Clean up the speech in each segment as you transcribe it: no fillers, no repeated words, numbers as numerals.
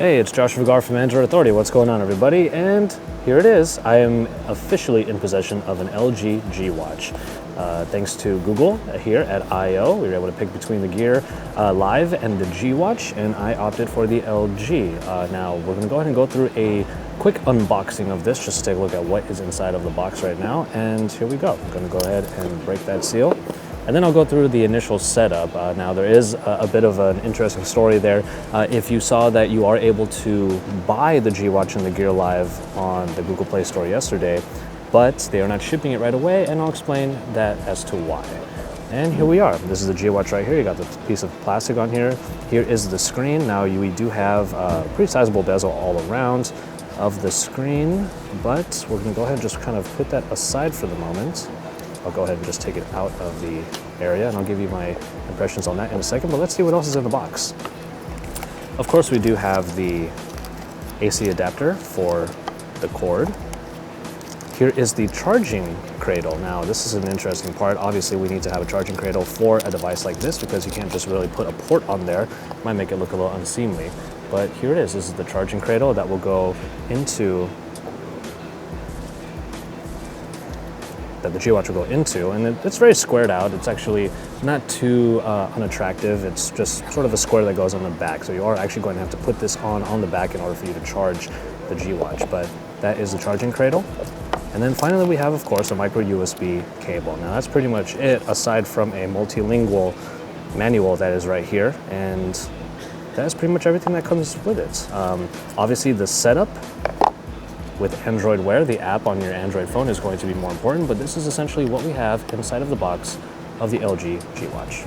Hey, it's Josh Vigar from Android Authority. What's going on, everybody? And here it is. I am officially in possession of an LG G Watch. Thanks to Google here at I/O, we were able to pick between the Gear Live and the G Watch, and I opted for the LG. Now, we're going to go ahead and go through a quick unboxing of this, just to take a look at what is inside of the box right now. And here we go. I'm going to go ahead and break that seal. And then I'll go through the initial setup. Now there is a bit of an interesting story there. If you saw that you are able to buy the G Watch and the Gear Live on the Google Play Store yesterday, but they are not shipping it right away, and I'll explain that as to why. And here we are. This is the G Watch right here. You got the piece of plastic on here. Here is the screen. Now we do have a pretty sizable bezel all around of the screen, but we're gonna go ahead and just kind of put that aside for the moment. I'll go ahead and just take it out of the area, and I'll give you my impressions on that in a second, but let's see what else is in the box. Of course, we do have the AC adapter for the cord. Here is the charging cradle. Now, this is an interesting part. Obviously, we need to have a charging cradle for a device like this because you can't just really put a port on there. It might make it look a little unseemly. But here it is. This is the charging cradle that will go into that the G Watch will go into, and it's very squared out. It's actually not too unattractive. It's just sort of a square that goes on the back. So you are actually going to have to put this on the back in order for you to charge the G Watch. But that is the charging cradle. And then finally we have, of course, a micro USB cable. Now that's pretty much it, aside from a multilingual manual that is right here. And that's pretty much everything that comes with it. Obviously the setup with Android Wear, the app on your Android phone, is going to be more important, but this is essentially what we have inside of the box of the LG G Watch.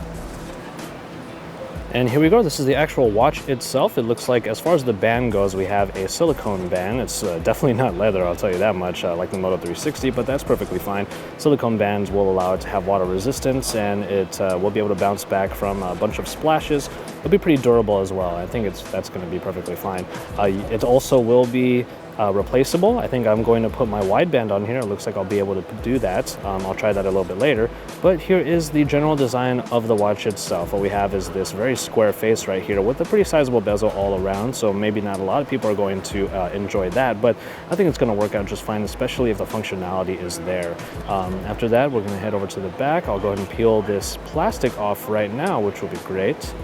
And here we go. This is the actual watch itself. It looks like, as far as the band goes, we have a silicone band. It's definitely not leather, I'll tell you that much, like the Moto 360, but that's perfectly fine. Silicone bands will allow it to have water resistance, and it will be able to bounce back from a bunch of splashes. It'll be pretty durable as well. I think that's going to be perfectly fine. It also will be replaceable. I think I'm going to put my wideband on here. It looks like I'll be able to do that. I'll try that a little bit later. But here is the general design of the watch itself. What we have is this very square face right here with a pretty sizable bezel all around. So maybe not a lot of people are going to enjoy that, but I think it's going to work out just fine, especially if the functionality is there. After that, we're going to head over to the back. I'll go ahead and peel this plastic off right now, which will be great.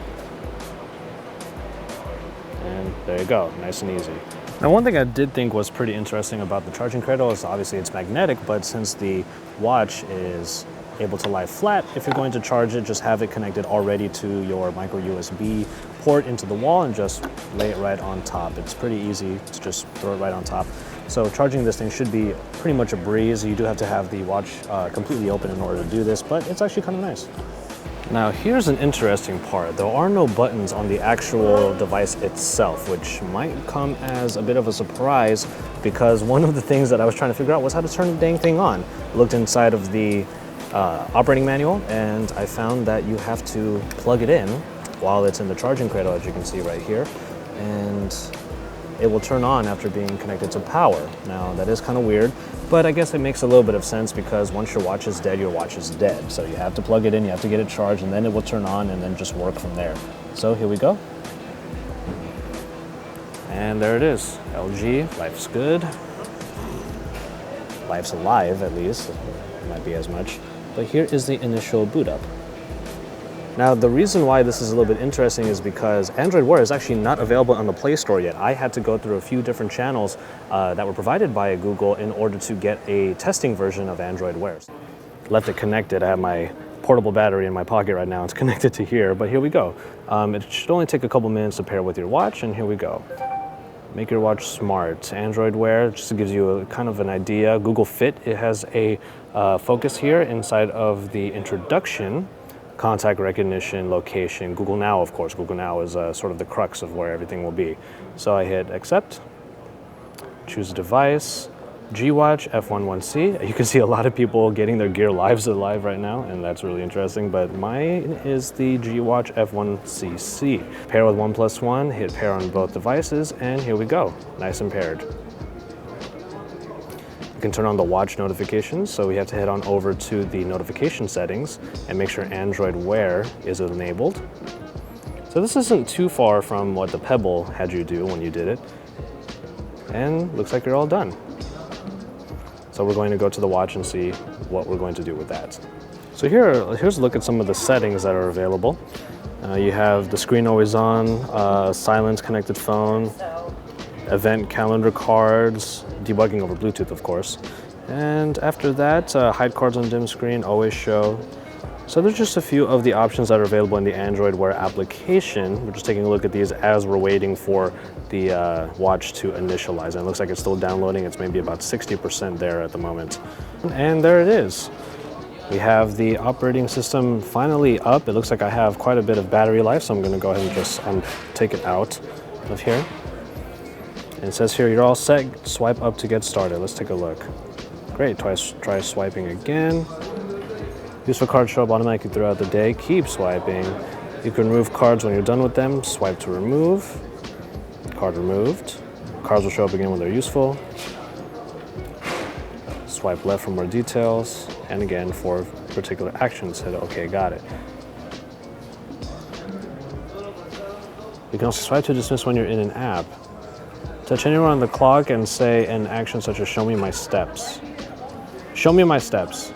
And there you go, nice and easy. Now, one thing I did think was pretty interesting about the charging cradle is obviously it's magnetic, but since the watch is able to lie flat, if you're going to charge it, just have it connected already to your micro USB port into the wall and just lay it right on top. It's pretty easy to just throw it right on top. So charging this thing should be pretty much a breeze. You do have to have the watch completely open in order to do this, but it's actually kind of nice. Now here's an interesting part. There are no buttons on the actual device itself, which might come as a bit of a surprise because one of the things that I was trying to figure out was how to turn the dang thing on. I looked inside of the operating manual, and I found that you have to plug it in while it's in the charging cradle, as you can see right here, and it will turn on after being connected to power. Now that is kind of weird, but I guess it makes a little bit of sense because once your watch is dead, your watch is dead. So you have to plug it in, you have to get it charged, and then it will turn on and then just work from there. So here we go. And there it is, LG, life's good. Life's alive, at least. It might be as much. But here is the initial boot up. Now, the reason why this is a little bit interesting is because Android Wear is actually not available on the Play Store yet. I had to go through a few different channels that were provided by Google in order to get a testing version of Android Wear. Left it connected. I have my portable battery in my pocket right now. It's connected to here, but here we go. It should only take a couple minutes to pair with your watch, and here we go. Make your watch smart. Android Wear just gives you a kind of an idea. Google Fit, it has a focus here inside of the introduction. Contact recognition, location, Google Now, of course. Google Now is sort of the crux of where everything will be. So I hit accept, choose a device, G Watch F11C. You can see a lot of people getting their Gear Lives alive right now, and that's really interesting, but mine is the G Watch F1CC. Pair with OnePlus One, hit pair on both devices, and here we go, nice and paired. You can turn on the watch notifications, so we have to head on over to the notification settings and make sure Android Wear is enabled. So this isn't too far from what the Pebble had you do when you did it. And looks like you're all done. So we're going to go to the watch and see what we're going to do with that. So here's a look at some of the settings that are available. You have the screen always on, silence connected phone, event calendar cards, debugging over Bluetooth of course. And after that, hide cards on dim screen, always show. So there's just a few of the options that are available in the Android Wear application. We're just taking a look at these as we're waiting for the watch to initialize. And it looks like it's still downloading. It's maybe about 60% there at the moment. And there it is. We have the operating system finally up. It looks like I have quite a bit of battery life, so I'm going to go ahead and just take it out of here. And it says here, you're all set. Swipe up to get started. Let's take a look. Great. Try swiping again. Useful cards show up automatically throughout the day. Keep swiping. You can remove cards when you're done with them. Swipe to remove. Card removed. Cards will show up again when they're useful. Swipe left for more details. And again, for particular actions, hit OK, got it. You can also swipe to dismiss when you're in an app. Touch anywhere on the clock and say an action such as show me my steps. Show me my steps.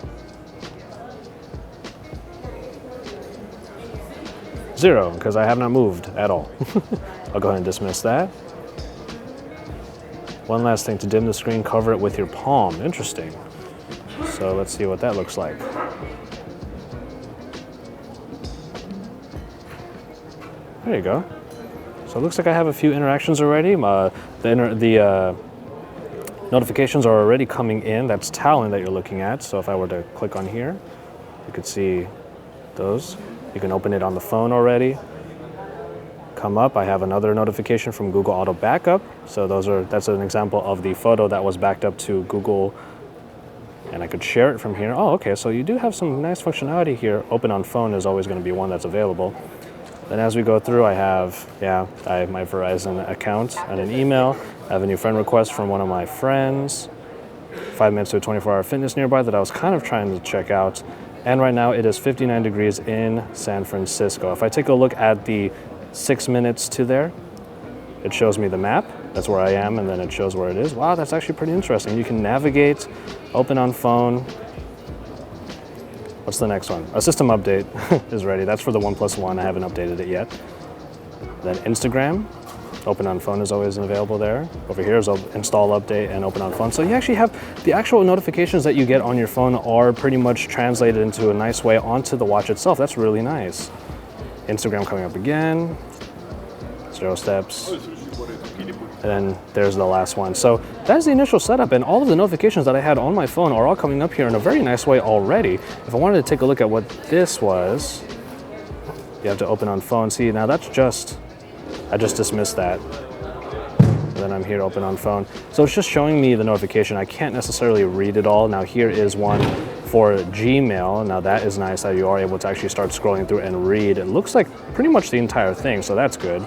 0, because I have not moved at all. I'll go ahead and dismiss that. One last thing, to dim the screen, cover it with your palm. Interesting. So let's see what that looks like. There you go. So it looks like I have a few interactions already. The notifications are already coming in. That's Talon that you're looking at. So if I were to click on here, you could see those. You can open it on the phone already. Come up, I have another notification from Google Auto Backup. So that's an example of the photo that was backed up to Google, and I could share it from here. Oh, okay, so you do have some nice functionality here. Open on phone is always going to be one that's available. Then as we go through, I have my Verizon account and an email. I have a new friend request from one of my friends. 5 minutes to a 24-hour fitness nearby that I was kind of trying to check out. And right now it is 59 degrees in San Francisco. If I take a look at the 6 minutes to there, it shows me the map. That's where I am, and then it shows where it is. Wow, that's actually pretty interesting. You can navigate, open on phone. What's the next one? A system update is ready. That's for the OnePlus One. I haven't updated it yet. Then Instagram. Open on phone is always available there. Over here is install update and open on phone. So you actually have the actual notifications that you get on your phone are pretty much translated into a nice way onto the watch itself. That's really nice. Instagram coming up again. 0 steps. And then there's the last one. So that's the initial setup, and all of the notifications that I had on my phone are all coming up here in a very nice way already. If I wanted to take a look at what this was, you have to open on phone. See, now that's I just dismissed that. And then I'm here, open on phone. So it's just showing me the notification. I can't necessarily read it all. Now here is one for Gmail. Now that is nice that you are able to actually start scrolling through and read. It looks like pretty much the entire thing, so that's good.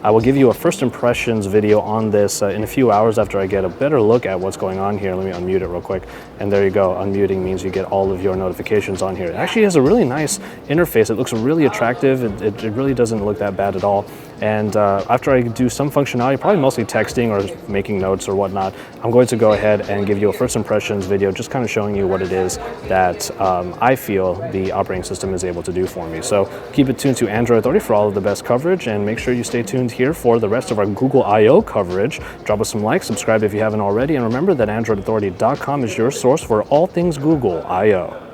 I will give you a first impressions video on this in a few hours after I get a better look at what's going on here. Let me unmute it real quick. And there you go. Unmuting means you get all of your notifications on here. It actually has a really nice interface. It looks really attractive. It really doesn't look that bad at all. And after I do some functionality, probably mostly texting or making notes or whatnot, I'm going to go ahead and give you a first impressions video, just kind of showing you what it is that I feel the operating system is able to do for me. So keep it tuned to Android Authority for all of the best coverage, and make sure you stay tuned here for the rest of our Google I/O coverage. Drop us some likes, subscribe if you haven't already, and remember that AndroidAuthority.com is your source for all things Google I/O.